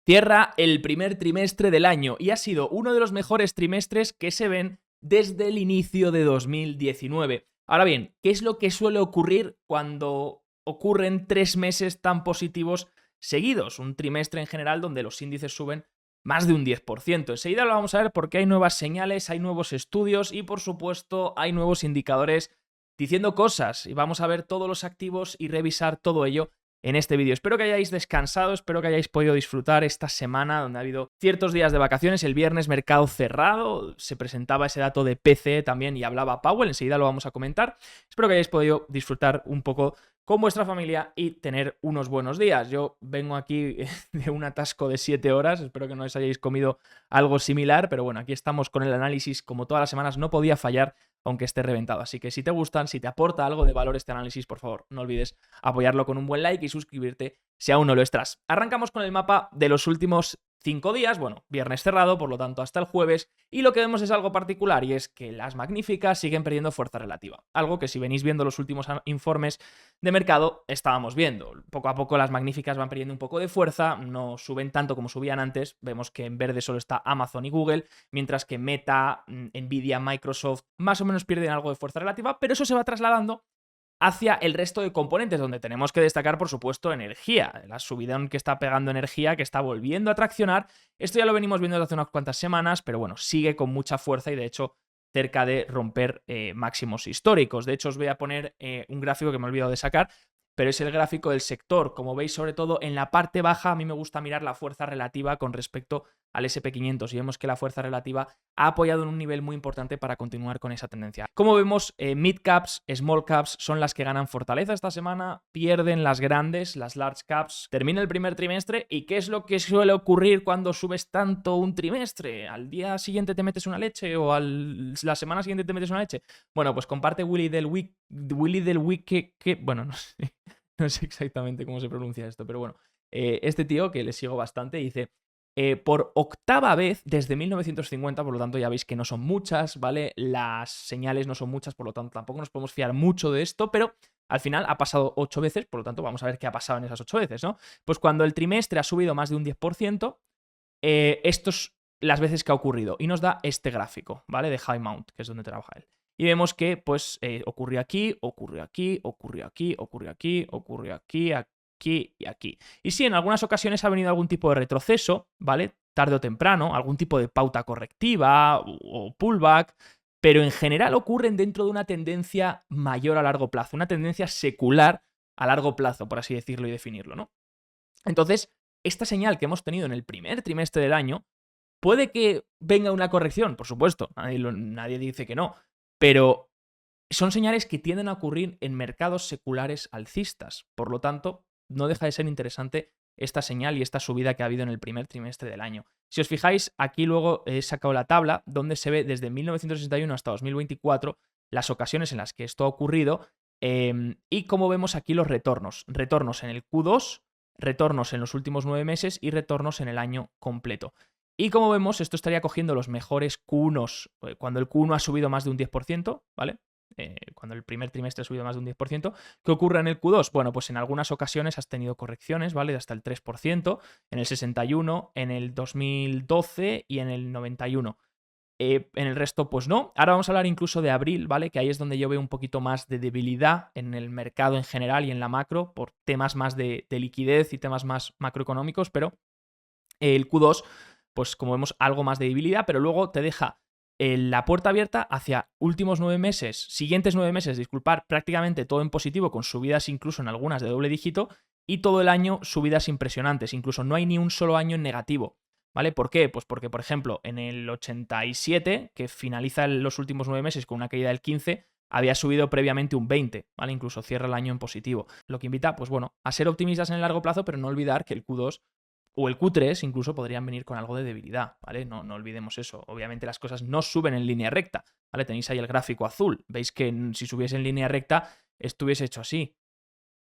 Cierra el primer trimestre del año y ha sido uno de los mejores trimestres que se ven desde el inicio de 2019. Ahora bien, ¿qué es lo que suele ocurrir cuando ocurren 3 meses tan positivos seguidos? Un trimestre en general donde los índices suben más de un 10%. Enseguida lo vamos a ver porque hay nuevas señales, hay nuevos estudios y, por supuesto, hay nuevos indicadores diciendo cosas. Y vamos a ver todos los activos y revisar todo ello en este vídeo. Espero que hayáis descansado, espero que hayáis podido disfrutar esta semana donde ha habido ciertos días de vacaciones. El viernes mercado cerrado, se presentaba ese dato de PCE también y hablaba Powell, enseguida lo vamos a comentar. Espero que hayáis podido disfrutar un poco con vuestra familia y tener unos buenos días. Yo vengo aquí de un atasco de 7 horas, espero que no os hayáis comido algo similar, pero bueno, aquí estamos con el análisis como todas las semanas, no podía fallar aunque esté reventado. Así que si te gustan, si te aporta algo de valor este análisis, por favor, no olvides apoyarlo con un buen like y suscribirte si aún no lo estás. Arrancamos con el mapa de los últimos 5 días, bueno, viernes cerrado, por lo tanto hasta el jueves, y lo que vemos es algo particular y es que las magníficas siguen perdiendo fuerza relativa. Algo que si venís viendo los últimos informes de mercado estábamos viendo. Poco a poco las magníficas van perdiendo un poco de fuerza, no suben tanto como subían antes, vemos que en verde solo está Amazon y Google, mientras que Meta, Nvidia, Microsoft más o menos pierden algo de fuerza relativa, pero eso se va trasladando hacia el resto de componentes, donde tenemos que destacar, por supuesto, energía. La subidón que está pegando energía, que está volviendo a traccionar. Esto ya lo venimos viendo desde hace unas cuantas semanas, pero bueno, sigue con mucha fuerza y de hecho cerca de romper máximos históricos. De hecho, os voy a poner un gráfico que me he olvidado de sacar, pero es el gráfico del sector. Como veis, sobre todo en la parte baja, a mí me gusta mirar la fuerza relativa con respecto al SP500 y vemos que la fuerza relativa ha apoyado en un nivel muy importante para continuar con esa tendencia. Como vemos, mid caps, small caps son las que ganan fortaleza esta semana, pierden las grandes, las large caps. Termina el primer trimestre y ¿qué es lo que suele ocurrir cuando subes tanto un trimestre? ¿Al día siguiente te metes una leche o la semana siguiente te metes una leche? Bueno, pues comparte Willy del Week, bueno, no sé exactamente cómo se pronuncia esto, pero bueno, este tío que le sigo bastante dice: por octava vez desde 1950, por lo tanto ya veis que no son muchas, ¿vale? Las señales no son muchas, por lo tanto tampoco nos podemos fiar mucho de esto, pero al final ha pasado 8 veces, por lo tanto vamos a ver qué ha pasado en esas 8 veces, ¿no? Pues cuando el trimestre ha subido más de un 10%, estos las veces que ha ocurrido y nos da este gráfico, ¿vale? De High Mount, que es donde trabaja él. Y vemos que, pues, ocurrió aquí, ocurrió aquí, ocurrió aquí, ocurrió aquí, ocurrió aquí, aquí y aquí. Y sí, en algunas ocasiones ha venido algún tipo de retroceso, ¿vale? Tarde o temprano, algún tipo de pauta correctiva o pullback, pero en general ocurren dentro de una tendencia mayor a largo plazo, una tendencia secular a largo plazo, por así decirlo y definirlo, ¿no? Entonces, esta señal que hemos tenido en el primer trimestre del año, puede que venga una corrección, por supuesto, nadie dice que no, pero son señales que tienden a ocurrir en mercados seculares alcistas. Por lo tanto, no deja de ser interesante esta señal y esta subida que ha habido en el primer trimestre del año. Si os fijáis, aquí luego he sacado la tabla donde se ve desde 1961 hasta 2024 las ocasiones en las que esto ha ocurrido y como vemos aquí los retornos. Retornos en el Q2, retornos en los últimos 9 meses y retornos en el año completo. Y como vemos, esto estaría cogiendo los mejores Q1s cuando el Q1 ha subido más de un 10%, ¿vale? Cuando el primer trimestre ha subido más de un 10%. ¿Qué ocurre en el Q2? Bueno, pues en algunas ocasiones has tenido correcciones, ¿vale? De hasta el 3%, en el 61, en el 2012 y en el 91. En el resto, pues no. Ahora vamos a hablar incluso de abril, ¿vale? Que ahí es donde yo veo un poquito más de debilidad en el mercado en general y en la macro, por temas más de liquidez y temas más macroeconómicos, pero el Q2, pues como vemos, algo más de debilidad, pero luego te deja la puerta abierta hacia últimos 9 meses, siguientes 9 meses, disculpar, prácticamente todo en positivo, con subidas incluso en algunas de doble dígito, y todo el año subidas impresionantes, incluso no hay ni un solo año en negativo, ¿vale? ¿Por qué? Pues porque, por ejemplo, en el 87, que finaliza los últimos 9 meses con una caída del 15, había subido previamente un 20, ¿vale? Incluso cierra el año en positivo. Lo que invita, pues bueno, a ser optimistas en el largo plazo, pero no olvidar que el Q2 o el Q3 incluso podrían venir con algo de debilidad, ¿vale? No olvidemos eso. Obviamente las cosas no suben en línea recta, ¿vale? Tenéis ahí el gráfico azul. Veis que si subiese en línea recta, estuviese hecho así.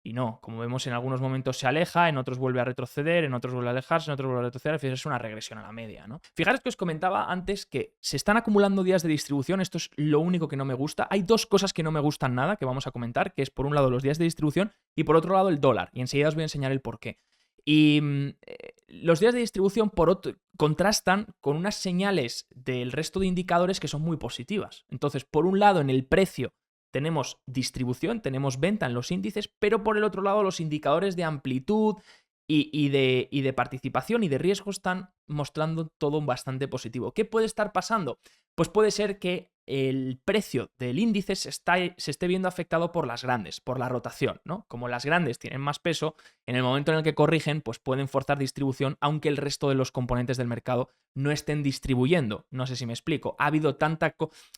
Y no, como vemos, en algunos momentos se aleja, en otros vuelve a retroceder, en otros vuelve a alejarse, en otros vuelve a retroceder. Al final es una regresión a la media, ¿no? Fijaros que os comentaba antes que se están acumulando días de distribución. Esto es lo único que no me gusta. Hay dos cosas que no me gustan nada, que vamos a comentar, que es por un lado los días de distribución y por otro lado el dólar. Y enseguida os voy a enseñar el por qué. Y los días de distribución contrastan con unas señales del resto de indicadores que son muy positivas. Entonces, por un lado, en el precio tenemos distribución, tenemos venta en los índices, pero por el otro lado, los indicadores de amplitud y de participación y de riesgo están mostrando todo bastante positivo. ¿Qué puede estar pasando? Pues puede ser que el precio del índice se esté viendo afectado por las grandes, por la rotación, ¿no? Como las grandes tienen más peso, en el momento en el que corrigen, pues pueden forzar distribución, aunque el resto de los componentes del mercado no estén distribuyendo. No sé si me explico. Ha habido tanta...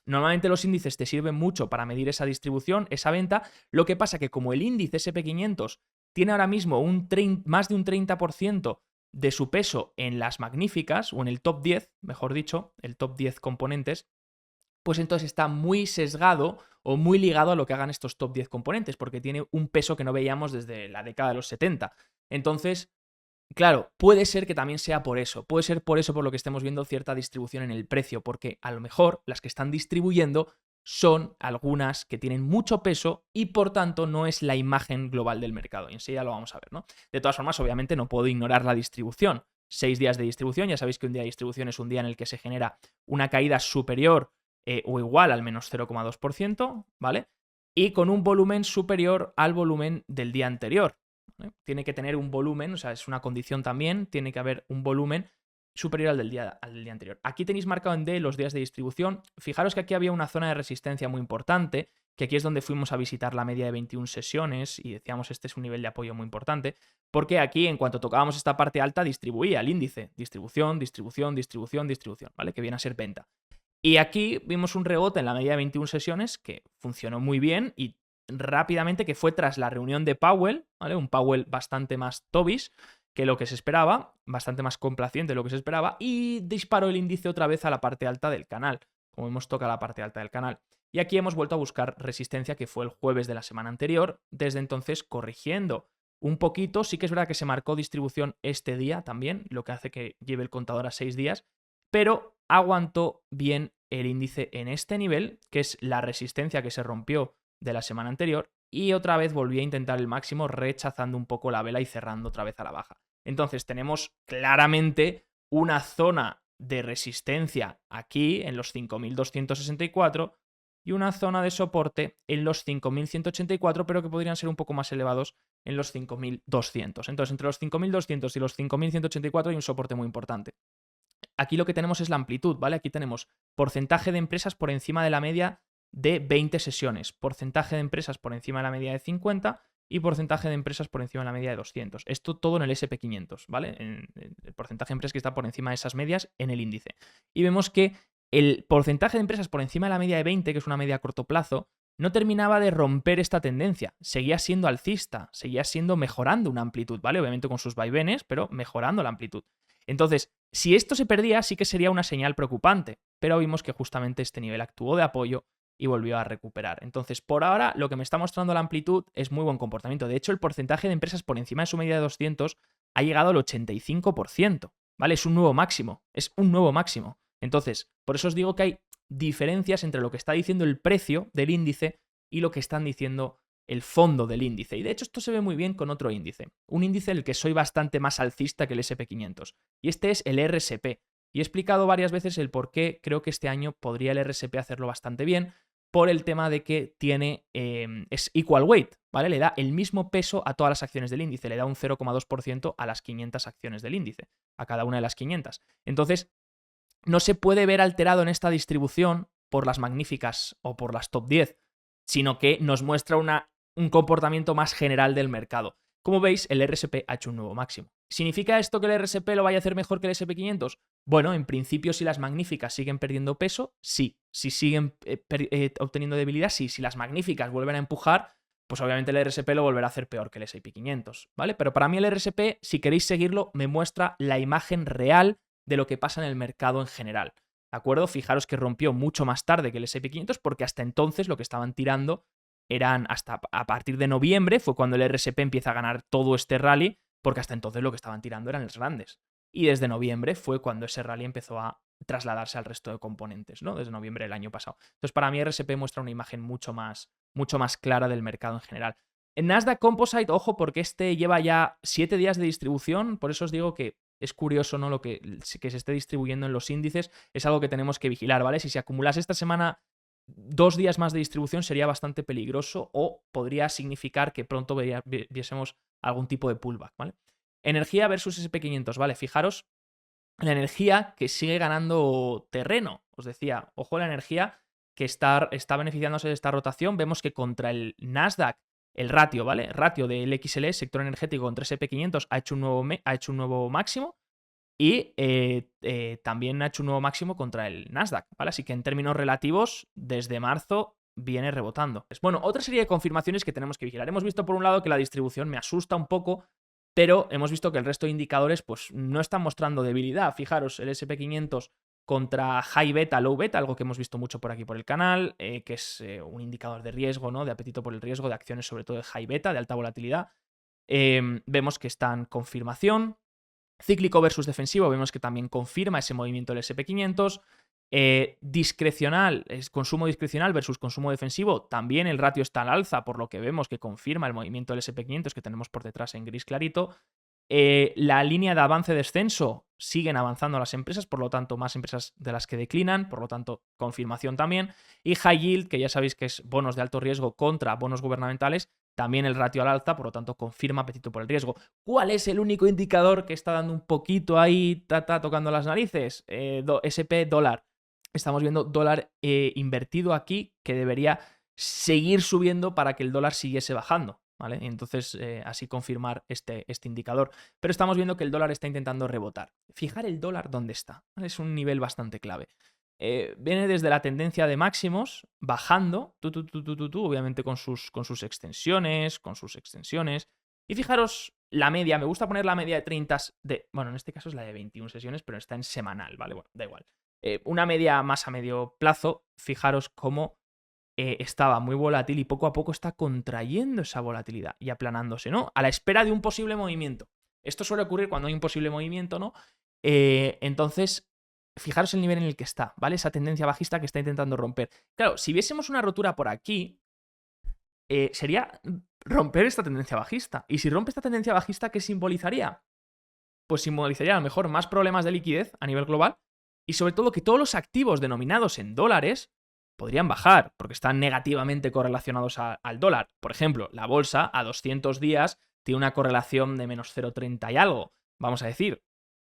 Normalmente los índices te sirven mucho para medir esa distribución, esa venta. Lo que pasa que como el índice SP500 tiene ahora mismo más de un 30% de su peso en las magníficas, o en el top 10, mejor dicho, el top 10 componentes, pues entonces está muy sesgado o muy ligado a lo que hagan estos top 10 componentes, porque tiene un peso que no veíamos desde la década de los 70. Entonces, claro, puede ser que también sea por eso. Puede ser por eso por lo que estemos viendo cierta distribución en el precio, porque a lo mejor las que están distribuyendo son algunas que tienen mucho peso y por tanto no es la imagen global del mercado. Y enseguida lo vamos a ver, ¿no? De todas formas, obviamente no puedo ignorar la distribución. 6 días de distribución, ya sabéis que un día de distribución es un día en el que se genera una caída superior o igual al menos 0,2%, ¿vale? Y con un volumen superior al volumen del día anterior. Tiene que tener un volumen, o sea, es una condición también, tiene que haber un volumen superior al del día anterior. Aquí tenéis marcado en D los días de distribución. Fijaros que aquí había una zona de resistencia muy importante, que aquí es donde fuimos a visitar la media de 21 sesiones y decíamos este es un nivel de apoyo muy importante, porque aquí en cuanto tocábamos esta parte alta distribuía el índice. Distribución, distribución, distribución, distribución, ¿vale? Que viene a ser venta. Y aquí vimos un rebote en la media de 21 sesiones que funcionó muy bien y rápidamente, que fue tras la reunión de Powell, ¿vale? Un Powell bastante más dovish que lo que se esperaba, bastante más complaciente de lo que se esperaba, y disparó el índice otra vez a la parte alta del canal. Como hemos tocado la parte alta del canal. Y aquí hemos vuelto a buscar resistencia, que fue el jueves de la semana anterior, desde entonces corrigiendo un poquito. Sí que es verdad que se marcó distribución este día también, lo que hace que lleve el contador a 6 días, pero aguantó bien el índice en este nivel, que es la resistencia que se rompió de la semana anterior, y otra vez volví a intentar el máximo, rechazando un poco la vela y cerrando otra vez a la baja. Entonces tenemos claramente una zona de resistencia aquí en los 5.264 y una zona de soporte en los 5.184, pero que podrían ser un poco más elevados en los 5.200. Entonces, entre los 5.200 y los 5.184 hay un soporte muy importante. Aquí lo que tenemos es la amplitud, ¿vale? Aquí tenemos porcentaje de empresas por encima de la media de 20 sesiones, porcentaje de empresas por encima de la media de 50 y porcentaje de empresas por encima de la media de 200. Esto todo en el SP500, ¿vale? El porcentaje de empresas que está por encima de esas medias en el índice. Y vemos que el porcentaje de empresas por encima de la media de 20, que es una media a corto plazo, no terminaba de romper esta tendencia. Seguía siendo alcista, seguía siendo mejorando una amplitud, ¿vale? Obviamente con sus vaivenes, pero mejorando la amplitud. Entonces, si esto se perdía, sí que sería una señal preocupante, pero vimos que justamente este nivel actuó de apoyo y volvió a recuperar. Entonces, por ahora, lo que me está mostrando la amplitud es muy buen comportamiento. De hecho, el porcentaje de empresas por encima de su media de 200 ha llegado al 85%, ¿vale? Es un nuevo máximo, es un nuevo máximo. Entonces, por eso os digo que hay diferencias entre lo que está diciendo el precio del índice y lo que están diciendo el fondo del índice. Y de hecho esto se ve muy bien con otro índice. Un índice en el que soy bastante más alcista que el SP500. Y este es el RSP. Y he explicado varias veces el por qué creo que este año podría el RSP hacerlo bastante bien, por el tema de que tiene, es equal weight, ¿vale? Le da el mismo peso a todas las acciones del índice, le da un 0,2% a las 500 acciones del índice, a cada una de las 500. Entonces, no se puede ver alterado en esta distribución por las magníficas o por las top 10, sino que nos muestra un comportamiento más general del mercado. Como veis, el RSP ha hecho un nuevo máximo. ¿Significa esto que el RSP lo vaya a hacer mejor que el SP500? Bueno, en principio, si las magníficas siguen perdiendo peso, sí. Si siguen obteniendo debilidad, sí. Si las magníficas vuelven a empujar, pues obviamente el RSP lo volverá a hacer peor que el SP500, ¿vale? Pero para mí el RSP, si queréis seguirlo, me muestra la imagen real de lo que pasa en el mercado en general. ¿De acuerdo? Fijaros que rompió mucho más tarde que el SP500 porque hasta entonces lo que estaban tirando eran hasta a partir de noviembre, fue cuando el RSP empieza a ganar todo este rally, porque hasta entonces lo que estaban tirando eran los grandes. Y desde noviembre fue cuando ese rally empezó a trasladarse al resto de componentes, ¿no? Desde noviembre del año pasado. Entonces, para mí RSP muestra una imagen mucho más clara del mercado en general. En Nasdaq Composite, ojo, porque este lleva ya 7 días de distribución, por eso os digo que es curioso, ¿no? Lo que se esté distribuyendo en los índices es algo que tenemos que vigilar, ¿vale? Si se acumulase esta semana 2 días más de distribución sería bastante peligroso o podría significar que pronto viésemos algún tipo de pullback, ¿vale? Energía versus SP500, ¿vale? Fijaros la energía que sigue ganando terreno. Os decía, ojo la energía que está beneficiándose de esta rotación. Vemos que contra el Nasdaq, el ratio, ¿vale? Ratio del XLE, sector energético contra SP500, ha hecho un nuevo máximo. Y también ha hecho un nuevo máximo contra el Nasdaq, ¿vale? Así que en términos relativos, desde marzo viene rebotando. Bueno, otra serie de confirmaciones que tenemos que vigilar. Hemos visto por un lado que la distribución me asusta un poco, pero hemos visto que el resto de indicadores pues no están mostrando debilidad. Fijaros, el SP500 contra high beta, low beta, algo que hemos visto mucho por aquí por el canal, que es un indicador de riesgo, ¿no? De apetito por el riesgo, de acciones sobre todo de high beta, de alta volatilidad. Vemos que está en confirmación. Cíclico versus defensivo, vemos que también confirma ese movimiento del SP500. Discrecional, consumo discrecional versus consumo defensivo, también el ratio está al alza, por lo que vemos que confirma el movimiento del SP500 que tenemos por detrás en gris clarito. La línea de avance-descenso, siguen avanzando las empresas, por lo tanto, más empresas de las que declinan, por lo tanto, confirmación también. Y high yield, que ya sabéis que es bonos de alto riesgo contra bonos gubernamentales, también el ratio al alza, por lo tanto, confirma apetito por el riesgo. ¿Cuál es el único indicador que está dando un poquito ahí, tocando las narices? SP dólar. Estamos viendo dólar invertido aquí, que debería seguir subiendo para que el dólar siguiese bajando, ¿vale? Y entonces así confirmar este indicador. Pero estamos viendo que el dólar está intentando rebotar. Fijar el dólar dónde está, ¿vale? Es un nivel bastante clave. Viene desde la tendencia de máximos, bajando, obviamente con sus extensiones, Y fijaros la media, me gusta poner la media de 30, bueno, en este caso es la de 21 sesiones, pero está en semanal, ¿vale? Bueno, da igual. Una media más a medio plazo, fijaros cómo estaba muy volátil y poco a poco está contrayendo esa volatilidad y aplanándose, ¿no? A la espera de un posible movimiento. Esto suele ocurrir cuando hay un posible movimiento, ¿no? Entonces, fijaros el nivel en el que está, ¿vale? Esa tendencia bajista que está intentando romper. Claro, si viésemos una rotura por aquí, sería romper esta tendencia bajista. Y si rompe esta tendencia bajista, ¿qué simbolizaría? Pues simbolizaría a lo mejor más problemas de liquidez a nivel global y sobre todo que todos los activos denominados en dólares podrían bajar porque están negativamente correlacionados al dólar. Por ejemplo, la bolsa a 200 días tiene una correlación de menos 0,30 y algo. Vamos a decir,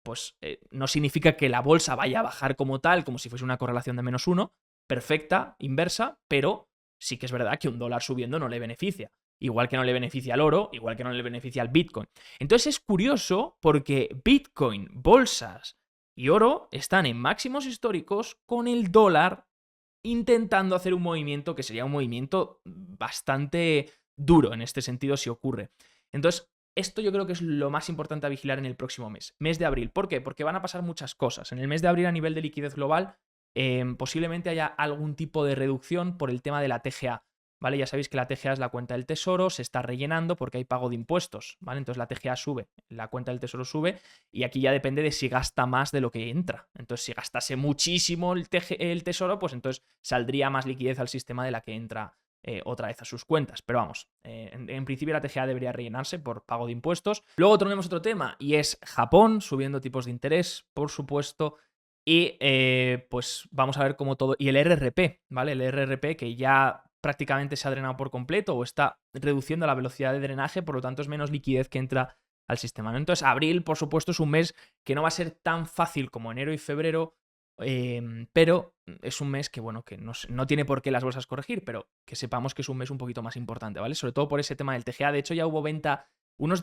pues no significa que la bolsa vaya a bajar como tal, como si fuese una correlación de menos 1, perfecta, inversa, pero sí que es verdad que un dólar subiendo no le beneficia. Igual que no le beneficia al oro, igual que no le beneficia al Bitcoin. Entonces es curioso porque Bitcoin, bolsas y oro están en máximos históricos con el dólar intentando hacer un movimiento que sería un movimiento bastante duro en este sentido si ocurre. Entonces, esto yo creo que es lo más importante a vigilar en el próximo mes de abril. ¿Por qué? Porque van a pasar muchas cosas. En el mes de abril a nivel de liquidez global posiblemente haya algún tipo de reducción por el tema de la TGA. ¿Vale? Ya sabéis que la TGA es la cuenta del tesoro, se está rellenando porque hay pago de impuestos, ¿vale? Entonces la TGA sube, la cuenta del tesoro sube y aquí ya depende de si gasta más de lo que entra. Entonces si gastase muchísimo el tesoro, pues entonces saldría más liquidez al sistema de la que entra otra vez a sus cuentas. Pero vamos, en principio la TGA debería rellenarse por pago de impuestos. Luego tenemos otro tema y es Japón subiendo tipos de interés, por supuesto. Y pues vamos a ver cómo todo... Y el RRP, ¿vale? El RRP que ya prácticamente se ha drenado por completo o está reduciendo la velocidad de drenaje, por lo tanto es menos liquidez que entra al sistema, ¿no? Entonces abril, por supuesto, es un mes que no va a ser tan fácil como enero y febrero, pero es un mes que, bueno, que no tiene por qué las bolsas corregir, pero que sepamos que es un mes un poquito más importante, ¿vale? Sobre todo por ese tema del TGA. De hecho, ya hubo venta, uno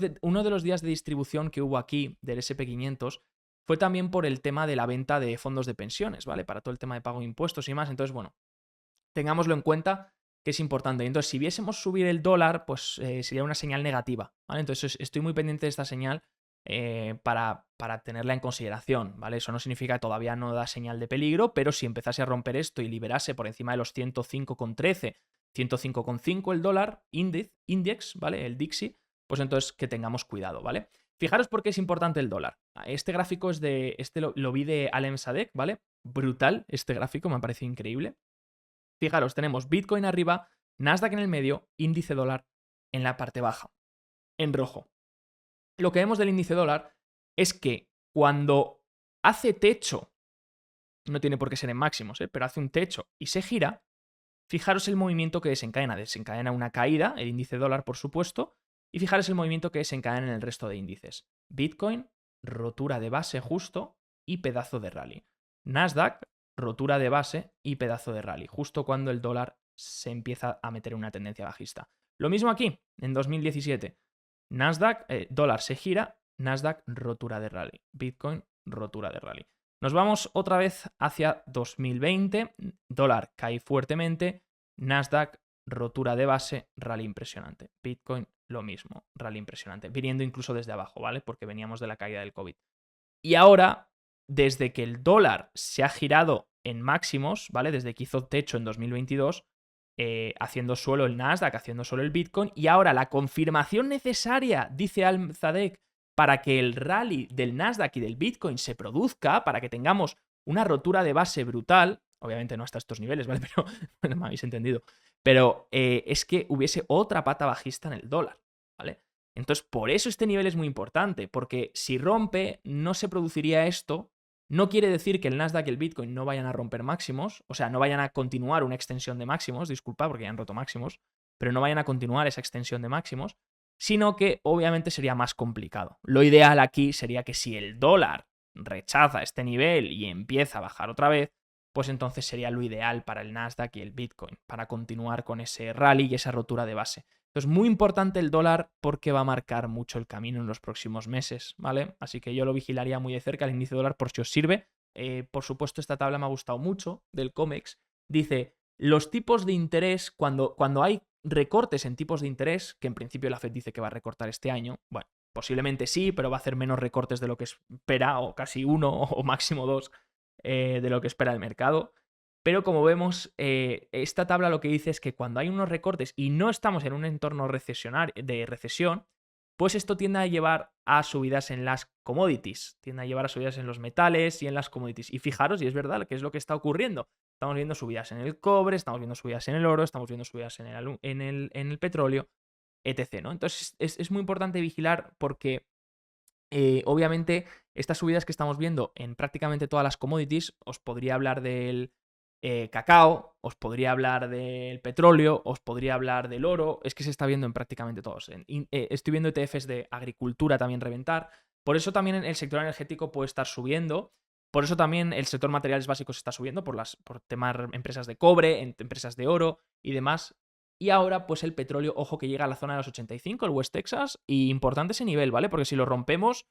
de los días de distribución que hubo aquí del SP500 fue también por el tema de la venta de fondos de pensiones, ¿vale? Para todo el tema de pago de impuestos y más. Entonces, bueno, tengámoslo en cuenta que es importante. Entonces, si viésemos subir el dólar, pues sería una señal negativa, ¿vale? Entonces, estoy muy pendiente de esta señal para tenerla en consideración, ¿vale? Eso no significa que todavía no da señal de peligro, pero si empezase a romper esto y liberase por encima de los 105,13, 105,5 el dólar, index, ¿vale? El DXY, pues entonces que tengamos cuidado, ¿vale? Fijaros por qué es importante el dólar. Este gráfico es lo vi de Alem Sadek, ¿vale? Brutal este gráfico, me parece increíble. Fijaros, tenemos Bitcoin arriba, Nasdaq en el medio, índice dólar, en la parte baja, en rojo. Lo que vemos del índice dólar es que cuando hace techo, no tiene por qué ser en máximos, pero hace un techo y se gira, fijaros el movimiento que desencadena. Desencadena una caída, el índice dólar, por supuesto, y fijaros el movimiento que desencadena en el resto de índices. Bitcoin, rotura de base justo y pedazo de rally. Nasdaq, rotura de base y pedazo de rally, justo cuando el dólar se empieza a meter en una tendencia bajista. Lo mismo aquí, en 2017. Nasdaq, dólar se gira, Nasdaq, rotura de rally. Bitcoin, rotura de rally. Nos vamos otra vez hacia 2020, dólar cae fuertemente, Nasdaq, rotura de base, rally impresionante. Bitcoin, lo mismo, rally impresionante, viniendo incluso desde abajo, ¿vale? Porque veníamos de la caída del COVID. Y ahora, desde que el dólar se ha girado en máximos, ¿vale? Desde que hizo techo en 2022, haciendo suelo el Nasdaq, haciendo suelo el Bitcoin, y ahora la confirmación necesaria, dice Almzadek, para que el rally del Nasdaq y del Bitcoin se produzca, para que tengamos una rotura de base brutal, obviamente no hasta estos niveles, ¿vale? Pero bueno, me habéis entendido. Pero es que hubiese otra pata bajista en el dólar, ¿vale? Entonces, por eso este nivel es muy importante, porque si rompe, no se produciría esto. No quiere decir que el Nasdaq y el Bitcoin no vayan a romper máximos, o sea, no vayan a continuar una extensión de máximos, disculpa, porque ya han roto máximos, pero no vayan a continuar esa extensión de máximos, sino que obviamente sería más complicado. Lo ideal aquí sería que si el dólar rechaza este nivel y empieza a bajar otra vez, pues entonces sería lo ideal para el Nasdaq y el Bitcoin, para continuar con ese rally y esa rotura de base. Entonces, muy importante el dólar porque va a marcar mucho el camino en los próximos meses, ¿vale? Así que yo lo vigilaría muy de cerca, el índice dólar, por si os sirve. Por supuesto, esta tabla me ha gustado mucho, del COMEX. Dice, los tipos de interés, cuando hay recortes en tipos de interés, que en principio la Fed dice que va a recortar este año, bueno, posiblemente sí, pero va a hacer menos recortes de lo que espera, o casi uno o máximo dos de lo que espera el mercado. Pero como vemos, esta tabla lo que dice es que cuando hay unos recortes y no estamos en un entorno de recesión, pues esto tiende a llevar a subidas en las commodities, tiende a llevar a subidas en los metales y en las commodities. Y fijaros, y es verdad, que es lo que está ocurriendo. Estamos viendo subidas en el cobre, estamos viendo subidas en el oro, estamos viendo subidas en el petróleo, etc., ¿no? Entonces es muy importante vigilar porque obviamente estas subidas que estamos viendo en prácticamente todas las commodities, os podría hablar del cacao, os podría hablar del petróleo, os podría hablar del oro, es que se está viendo en prácticamente todos. Estoy viendo ETFs de agricultura también reventar, por eso también el sector energético puede estar subiendo, por eso también el sector materiales básicos está subiendo por temas empresas de cobre, empresas de oro y demás. Y ahora, pues el petróleo, ojo que llega a la zona de los 85, el West Texas, y importante ese nivel, ¿vale? Porque si lo rompemos,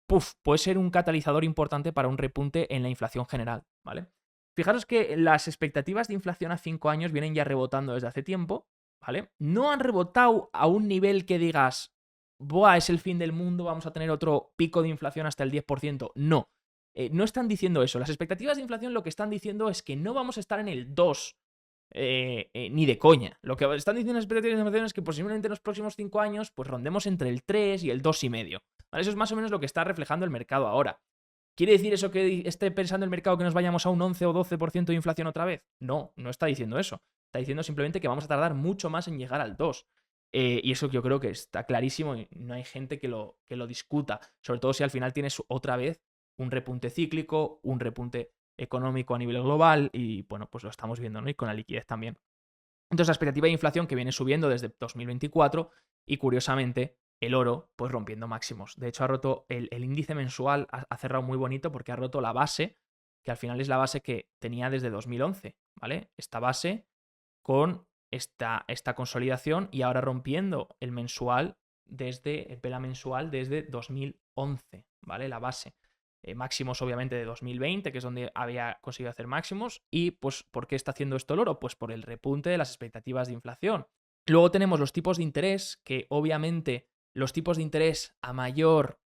puede ser un catalizador importante para un repunte en la inflación general, ¿vale? Fijaros que las expectativas de inflación a 5 años vienen ya rebotando desde hace tiempo, ¿vale? No han rebotado a un nivel que digas, ¡buah, es el fin del mundo, vamos a tener otro pico de inflación hasta el 10%! No, no están diciendo eso. Las expectativas de inflación lo que están diciendo es que no vamos a estar en el 2 ni de coña. Lo que están diciendo las expectativas de inflación es que posiblemente en los próximos 5 años pues rondemos entre el 3 y el 2,5. ¿Vale? Eso es más o menos lo que está reflejando el mercado ahora. ¿Quiere decir eso que esté pensando el mercado que nos vayamos a un 11 o 12% de inflación otra vez? No, no está diciendo eso. Está diciendo simplemente que vamos a tardar mucho más en llegar al 2. Y eso yo creo que está clarísimo y no hay gente que lo discuta. Sobre todo si al final tienes otra vez un repunte cíclico, un repunte económico a nivel global y bueno, pues lo estamos viendo, ¿no? Y con la liquidez también. Entonces la expectativa de inflación que viene subiendo desde 2024 y curiosamente el oro pues rompiendo máximos. De hecho ha roto el índice mensual, ha cerrado muy bonito porque ha roto la base, que al final es la base que tenía desde 2011, ¿vale? Esta base con esta consolidación y ahora rompiendo el mensual el vela mensual desde 2011, ¿vale? La base. Máximos obviamente de 2020, que es donde había conseguido hacer máximos. ¿Y pues por qué está haciendo esto el oro? Pues por el repunte de las expectativas de inflación. Luego tenemos los tipos de interés, que obviamente los tipos de interés a mayor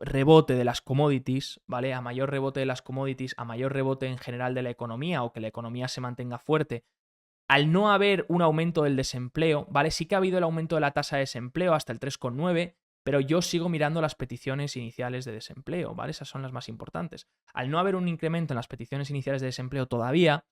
rebote de las commodities, ¿vale? A mayor rebote de las commodities, a mayor rebote en general de la economía o que la economía se mantenga fuerte, al no haber un aumento del desempleo, ¿vale? Sí que ha habido el aumento de la tasa de desempleo hasta el 3,9, pero yo sigo mirando las peticiones iniciales de desempleo, ¿vale? Esas son las más importantes. Al no haber un incremento en las peticiones iniciales de desempleo todavía,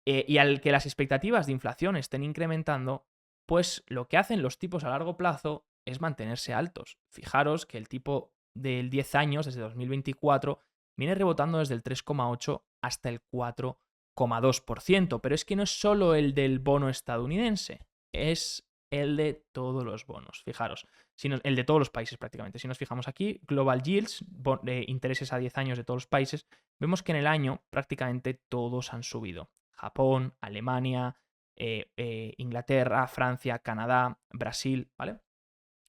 y al que las expectativas de inflación estén incrementando, pues lo que hacen los tipos a largo plazo es mantenerse altos. Fijaros que el tipo del 10 años, desde 2024, viene rebotando desde el 3,8 hasta el 4,2%. Pero es que no es solo el del bono estadounidense, es el de todos los bonos. Fijaros, el de todos los países prácticamente. Si nos fijamos aquí, Global Yields, intereses a 10 años de todos los países, vemos que en el año prácticamente todos han subido. Japón, Alemania, Inglaterra, Francia, Canadá, Brasil, ¿vale?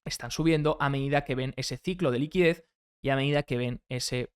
Están subiendo a medida que ven ese ciclo de liquidez y a medida que ven esas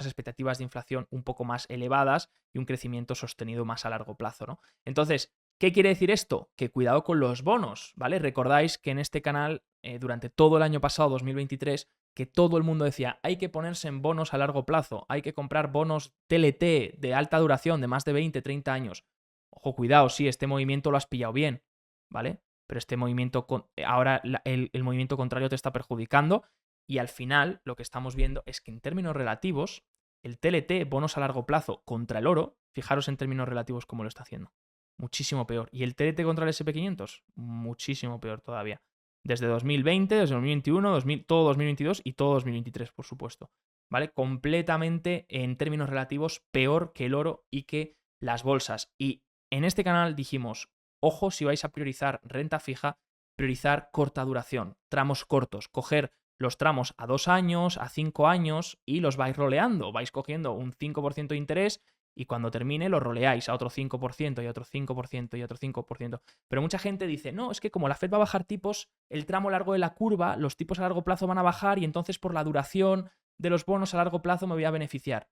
expectativas de inflación un poco más elevadas y un crecimiento sostenido más a largo plazo, ¿no? Entonces, ¿qué quiere decir esto? Que cuidado con los bonos, ¿vale? Recordáis que en este canal, durante todo el año pasado, 2023, que todo el mundo decía, hay que ponerse en bonos a largo plazo, hay que comprar bonos TLT de alta duración, de más de 20, 30 años. Ojo, cuidado, sí, este movimiento lo has pillado bien, ¿vale? Pero este movimiento, ahora el movimiento contrario te está perjudicando y al final lo que estamos viendo es que en términos relativos, el TLT, bonos a largo plazo, contra el oro, fijaros en términos relativos cómo lo está haciendo. Muchísimo peor. ¿Y el TLT contra el SP500? Muchísimo peor todavía. Desde 2020, desde 2021, todo 2022 y todo 2023, por supuesto. ¿Vale? Completamente en términos relativos peor que el oro y que las bolsas. Y en este canal dijimos, ojo si vais a priorizar renta fija, priorizar corta duración, tramos cortos, coger los tramos a 2 años, a 5 años y los vais roleando, vais cogiendo un 5% de interés y cuando termine lo roleáis a otro 5% y a otro 5% y a otro 5%. Pero mucha gente dice, no, es que como la Fed va a bajar tipos, el tramo largo de la curva, los tipos a largo plazo van a bajar y entonces por la duración de los bonos a largo plazo me voy a beneficiar.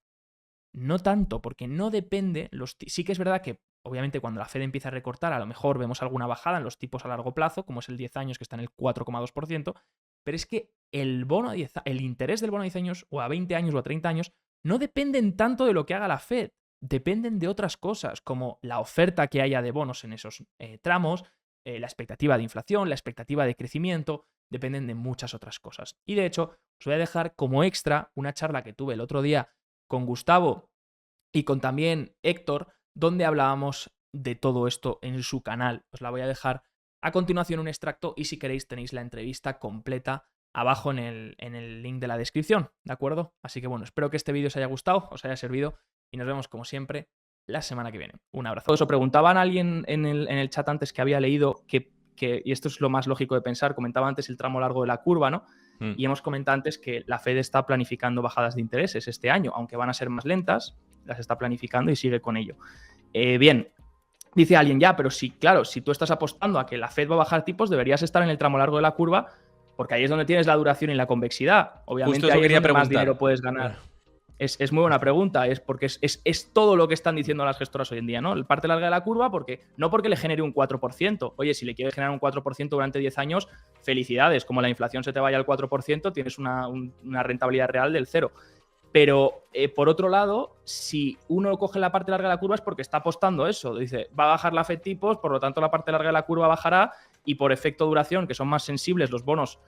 No tanto, porque no depende, sí que es verdad que obviamente cuando la Fed empieza a recortar a lo mejor vemos alguna bajada en los tipos a largo plazo, como es el 10 años que está en el 4,2%, pero es que el interés del bono a 10 años o a 20 años o a 30 años no dependen tanto de lo que haga la Fed, dependen de otras cosas, como la oferta que haya de bonos en esos tramos, la expectativa de inflación, la expectativa de crecimiento, dependen de muchas otras cosas. Y de hecho, os voy a dejar como extra una charla que tuve el otro día con Gustavo y con también Héctor, donde hablábamos de todo esto en su canal. Os la voy a dejar a continuación un extracto y si queréis tenéis la entrevista completa abajo en el link de la descripción, ¿de acuerdo? Así que bueno, espero que este vídeo os haya gustado, os haya servido y nos vemos como siempre la semana que viene. Un abrazo. Os preguntaban a alguien en el chat antes que había leído y esto es lo más lógico de pensar, comentaba antes el tramo largo de la curva, ¿no? Y hemos comentado antes que la Fed está planificando bajadas de intereses este año, aunque van a ser más lentas, las está planificando y sigue con ello. Bien, dice alguien, ya, pero sí, claro, si tú estás apostando a que la Fed va a bajar tipos, deberías estar en el tramo largo de la curva, porque ahí es donde tienes la duración y la convexidad. Obviamente ahí es donde más dinero puedes ganar. Es muy buena pregunta, es porque es todo lo que están diciendo las gestoras hoy en día, ¿no? El parte larga de la curva, no porque le genere un 4%. Oye, si le quieres generar un 4% durante 10 años, felicidades. Como la inflación se te vaya al 4%, tienes una rentabilidad real del 0%. Pero, por otro lado, si uno coge la parte larga de la curva es porque está apostando eso. Dice, va a bajar la Fed tipos, por lo tanto la parte larga de la curva bajará y por efecto duración, que son más sensibles los bonos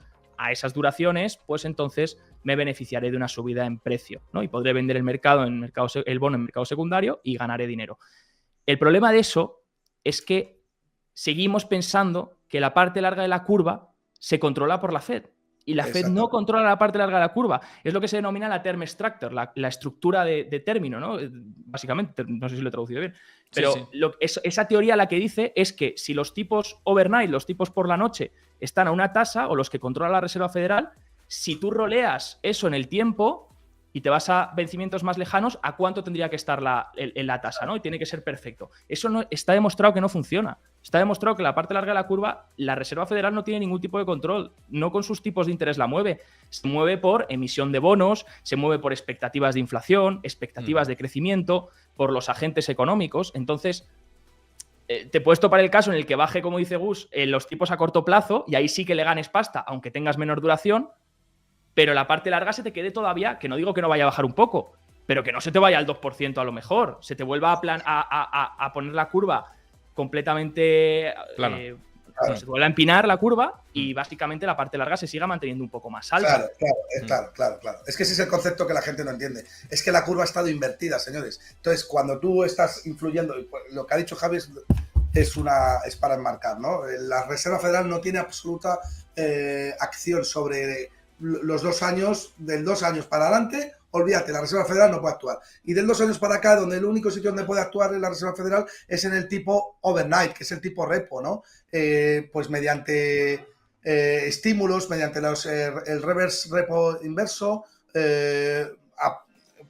a esas duraciones, pues entonces me beneficiaré de una subida en precio, ¿no? Y podré vender el bono en mercado secundario y ganaré dinero. El problema de eso es que seguimos pensando que la parte larga de la curva se controla por la Fed. Y la Fed no controla la parte larga de la curva. Es lo que se denomina la term structure, la estructura de término, ¿no? Básicamente, no sé si lo he traducido bien. Pero sí. Esa teoría la que dice es que si los tipos overnight, los tipos por la noche, están a una tasa, o los que controla la Reserva Federal, si tú roleas eso en el tiempo y te vas a vencimientos más lejanos, ¿a cuánto tendría que estar la tasa, ¿no? Y tiene que ser perfecto. Eso no, está demostrado que no funciona. Está demostrado que la parte larga de la curva, la Reserva Federal no tiene ningún tipo de control. No con sus tipos de interés la mueve. Se mueve por emisión de bonos, se mueve por expectativas de inflación, expectativas de crecimiento, por los agentes económicos. Entonces, te puedes topar el caso en el que baje, como dice Gus, los tipos a corto plazo y ahí sí que le ganes pasta, aunque tengas menor duración, pero la parte larga se te quede todavía, que no digo que no vaya a bajar un poco, pero que no se te vaya al 2% a lo mejor. Se te vuelva a poner la curva completamente... Se te vuelve a empinar la curva y básicamente la parte larga se siga manteniendo un poco más alta. Claro. Es que ese es el concepto que la gente no entiende. Es que la curva ha estado invertida, señores. Entonces, cuando tú estás influyendo, lo que ha dicho Javi es para enmarcar, ¿no? La Reserva Federal no tiene absoluta acción sobre los 2 años, del 2 años para adelante. Olvídate, la Reserva Federal no puede actuar. Y del 2 años para acá, donde el único sitio donde puede actuar en la Reserva Federal es en el tipo overnight, que es el tipo repo, ¿no? Pues mediante estímulos, mediante el reverse repo inverso,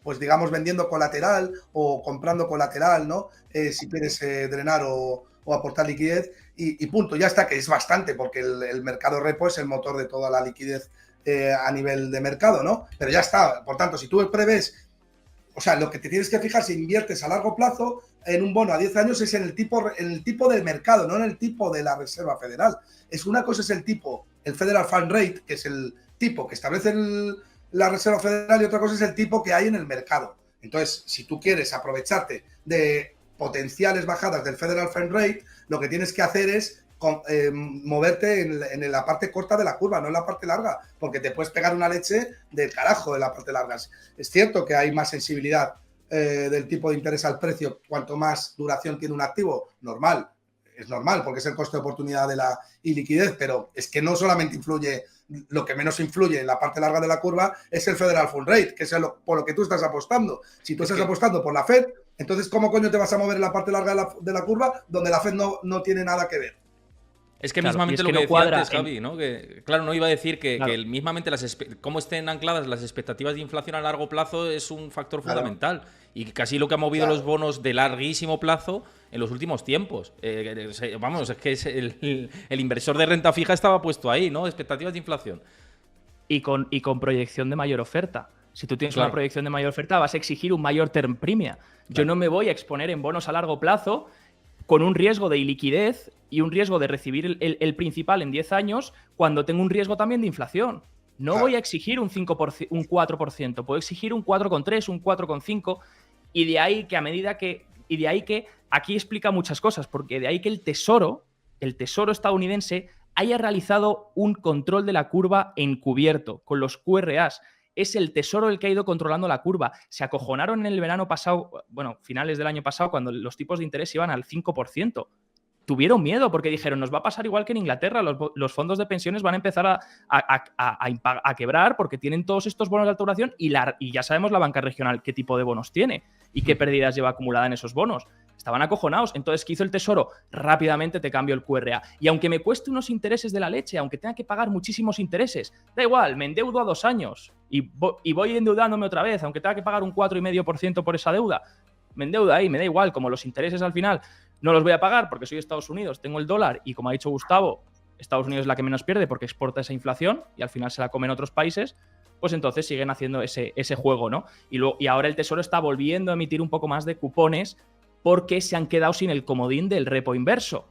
pues digamos vendiendo colateral o comprando colateral, ¿no? Si quieres drenar o aportar liquidez y punto, ya está, que es bastante, porque el mercado repo es el motor de toda la liquidez a nivel de mercado, ¿no? Pero ya está, por tanto, si tú prevés, o sea, lo que te tienes que fijar si inviertes a largo plazo en un bono a 10 años es en el tipo del mercado, no en el tipo de la Reserva Federal. Una cosa es el tipo, el Federal Fund Rate, que es el tipo que establece la Reserva Federal, y otra cosa es el tipo que hay en el mercado. Entonces, si tú quieres aprovecharte de potenciales bajadas del Federal Fund Rate, lo que tienes que hacer es moverte en la parte corta de la curva, no en la parte larga, porque te puedes pegar una leche del carajo en la parte larga. Es cierto que hay más sensibilidad del tipo de interés al precio cuanto más duración tiene un activo, normal, es normal, porque es el coste de oportunidad de la iliquidez, pero es que no solamente influye, lo que menos influye en la parte larga de la curva es el Federal Fund Rate, que es por lo que tú estás apostando. Si tú estás apostando por la Fed, entonces ¿cómo coño te vas a mover en la parte larga de la curva donde la Fed no tiene nada que ver? Es que claro, mismamente es lo que que no decía antes, Javi, ¿no? Que, claro, no iba a decir que mismamente cómo estén ancladas las expectativas de inflación a largo plazo es un factor fundamental y casi lo que ha movido los bonos de larguísimo plazo en los últimos tiempos. Vamos, es que el inversor de renta fija estaba puesto ahí, ¿no? Expectativas de inflación. Y con proyección de mayor oferta. Si tú tienes una proyección de mayor oferta, vas a exigir un mayor term premia. Yo no me voy a exponer en bonos a largo plazo con un riesgo de iliquidez y un riesgo de recibir el principal en 10 años cuando tengo un riesgo también de inflación. No voy a exigir un 5%, un 4%, puedo exigir un 4,3, un 4,5 y de ahí que aquí explica muchas cosas, porque de ahí que el tesoro estadounidense haya realizado un control de la curva encubierto con los QRAs. Es el tesoro el que ha ido controlando la curva. Se acojonaron en el verano pasado, bueno, finales del año pasado, cuando los tipos de interés iban al 5%. Tuvieron miedo porque dijeron, nos va a pasar igual que en Inglaterra, los fondos de pensiones van a empezar a quebrar porque tienen todos estos bonos de alta duración y ya sabemos la banca regional qué tipo de bonos tiene y qué pérdidas lleva acumulada en esos bonos. Estaban acojonados. Entonces, ¿qué hizo el Tesoro? Rápidamente te cambio el QRA. Y aunque me cueste unos intereses de la leche, aunque tenga que pagar muchísimos intereses, da igual, me endeudo a 2 años y voy endeudándome otra vez, aunque tenga que pagar un 4,5% por esa deuda, me endeuda ahí, me da igual, como los intereses al final no los voy a pagar porque soy Estados Unidos, tengo el dólar y, como ha dicho Gustavo, Estados Unidos es la que menos pierde porque exporta esa inflación y al final se la comen otros países, pues entonces siguen haciendo ese juego, ¿no? Y ahora el Tesoro está volviendo a emitir un poco más de cupones porque se han quedado sin el comodín del repo inverso.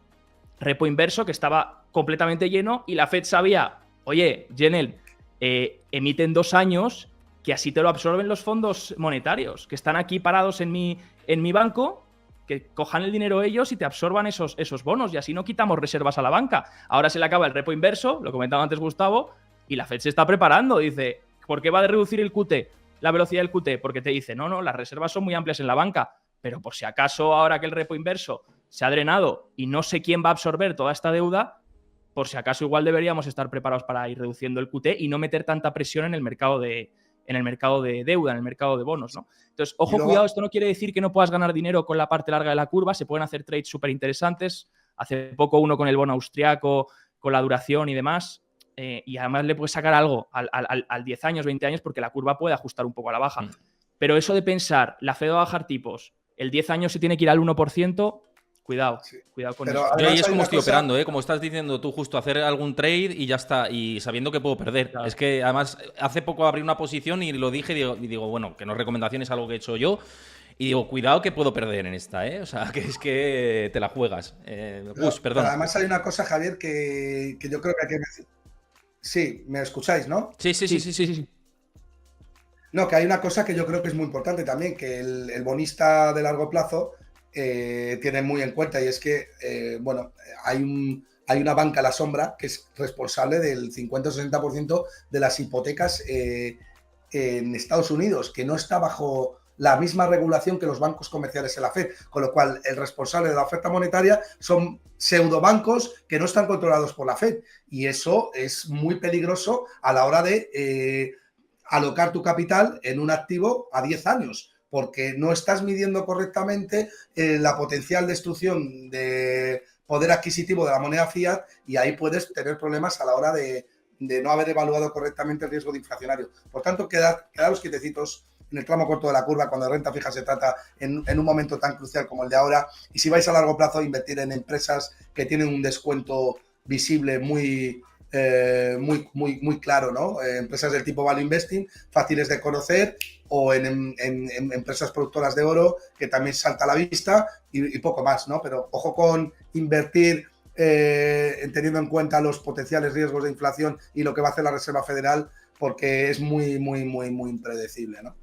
Repo inverso que estaba completamente lleno y la Fed sabía, oye, Jenel, emite en 2 años que así te lo absorben los fondos monetarios, que están aquí parados en mi banco, que cojan el dinero ellos y te absorban esos bonos y así no quitamos reservas a la banca. Ahora se le acaba el repo inverso, lo comentaba antes Gustavo, y la Fed se está preparando. Dice, ¿por qué va a reducir el QT? La velocidad del QT, porque te dice, no, las reservas son muy amplias en la banca, pero por si acaso ahora que el repo inverso se ha drenado y no sé quién va a absorber toda esta deuda, por si acaso igual deberíamos estar preparados para ir reduciendo el QT y no meter tanta presión en el mercado de deuda, en el mercado de bonos, ¿no? Entonces, ojo, cuidado, esto no quiere decir que no puedas ganar dinero con la parte larga de la curva, se pueden hacer trades súper interesantes. Hace poco uno con el bono austriaco, con la duración y demás, y además le puedes sacar algo al 10 años, 20 años, porque la curva puede ajustar un poco a la baja. Pero eso de pensar, la Fed va a bajar tipos, el 10 años se tiene que ir al 1%, cuidado con eso. Yo ahí es como estoy operando, como estás diciendo tú, justo hacer algún trade y ya está, y sabiendo que puedo perder. Claro. Es que además hace poco abrí una posición y lo dije y digo, bueno, que no es recomendación, es algo que he hecho yo. Y digo, cuidado que puedo perder en esta, O sea, que es que te la juegas. Perdón. Pero además hay una cosa, Javier, que yo creo que hay que decir. Sí, ¿me escucháis, no? Sí. No, que hay una cosa que yo creo que es muy importante también, que el bonista de largo plazo tiene muy en cuenta, y es que, hay una banca a la sombra que es responsable del 50 o 60% de las hipotecas en Estados Unidos, que no está bajo la misma regulación que los bancos comerciales en la FED, con lo cual el responsable de la oferta monetaria son pseudobancos que no están controlados por la FED, y eso es muy peligroso a la hora de alocar tu capital en un activo a 10 años, porque no estás midiendo correctamente la potencial destrucción de poder adquisitivo de la moneda fiat, y ahí puedes tener problemas a la hora de no haber evaluado correctamente el riesgo de inflacionario. Por tanto, quedaros quietecitos en el tramo corto de la curva cuando de renta fija se trata en un momento tan crucial como el de ahora, y si vais a largo plazo, invertir en empresas que tienen un descuento visible muy claro, ¿no? Empresas del tipo value investing, fáciles de conocer, o en empresas productoras de oro, que también salta a la vista, y poco más, ¿no? Pero ojo con invertir teniendo en cuenta los potenciales riesgos de inflación y lo que va a hacer la Reserva Federal, porque es muy impredecible, ¿no?